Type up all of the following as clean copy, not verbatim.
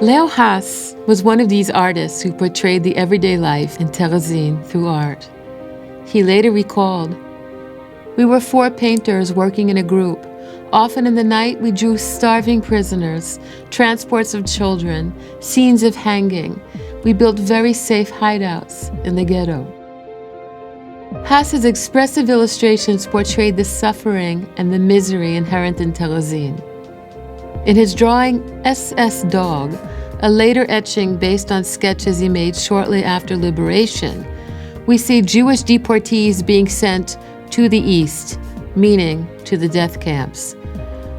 Leo Haas was one of these artists who portrayed the everyday life in Terezin through art. He later recalled, "We were 4 painters working in a group. Often in the night, we drew starving prisoners, transports of children, scenes of hanging. We built very safe hideouts in the ghetto." Haas's expressive illustrations portrayed the suffering and the misery inherent in Terezin. In his drawing SS Dog, a later etching based on sketches he made shortly after liberation, we see Jewish deportees being sent to the east, meaning to the death camps.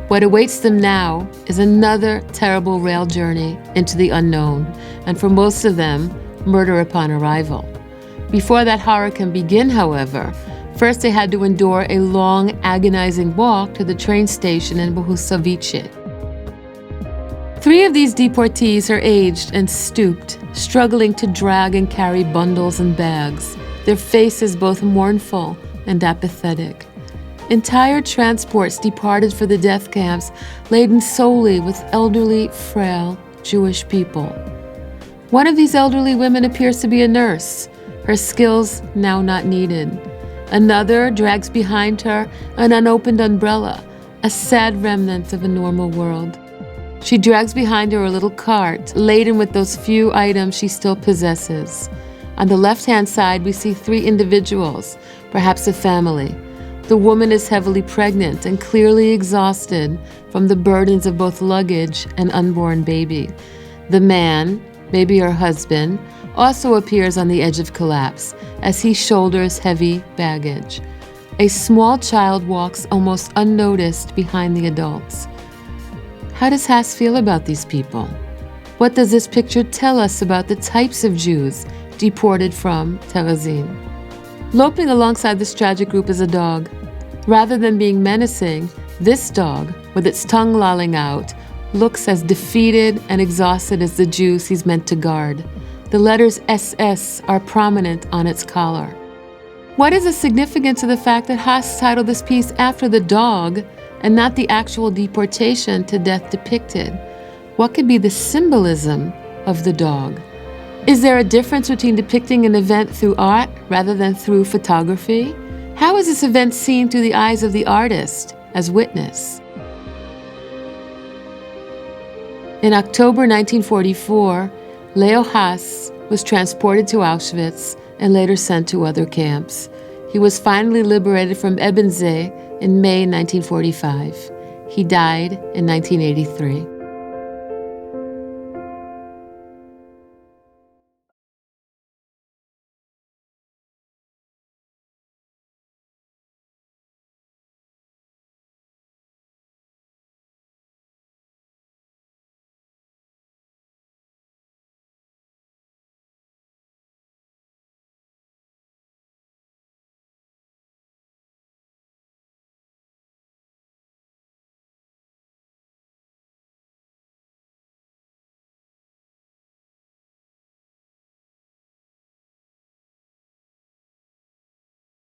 What awaits them now is another terrible rail journey into the unknown, and for most of them, murder upon arrival. Before that horror can begin, however, first they had to endure a long, agonizing walk to the train station in Bohusovice. 3 of these deportees are aged and stooped, struggling to drag and carry bundles and bags, their faces both mournful and apathetic. Entire transports departed for the death camps, laden solely with elderly, frail Jewish people. One of these elderly women appears to be a nurse, her skills now not needed. Another drags behind her an unopened umbrella, a sad remnant of a normal world. She drags behind her a little cart laden with those few items she still possesses. On the left-hand side, we see 3 individuals, perhaps a family. The woman is heavily pregnant and clearly exhausted from the burdens of both luggage and unborn baby. The man, maybe her husband, also appears on the edge of collapse as he shoulders heavy baggage. A small child walks almost unnoticed behind the adults. How does Haas feel about these people? What does this picture tell us about the types of Jews deported from Terezin? Loping alongside this tragic group is a dog. Rather than being menacing, this dog, with its tongue lolling out, looks as defeated and exhausted as the Jews he's meant to guard. The letters SS are prominent on its collar. What is the significance of the fact that Haas titled this piece after the dog and not the actual deportation to death depicted? What could be the symbolism of the dog? Is there a difference between depicting an event through art rather than through photography? How is this event seen through the eyes of the artist as witness? In October 1944, Leo Haas was transported to Auschwitz and later sent to other camps. He was finally liberated from Ebensee in May 1945. He died in 1983.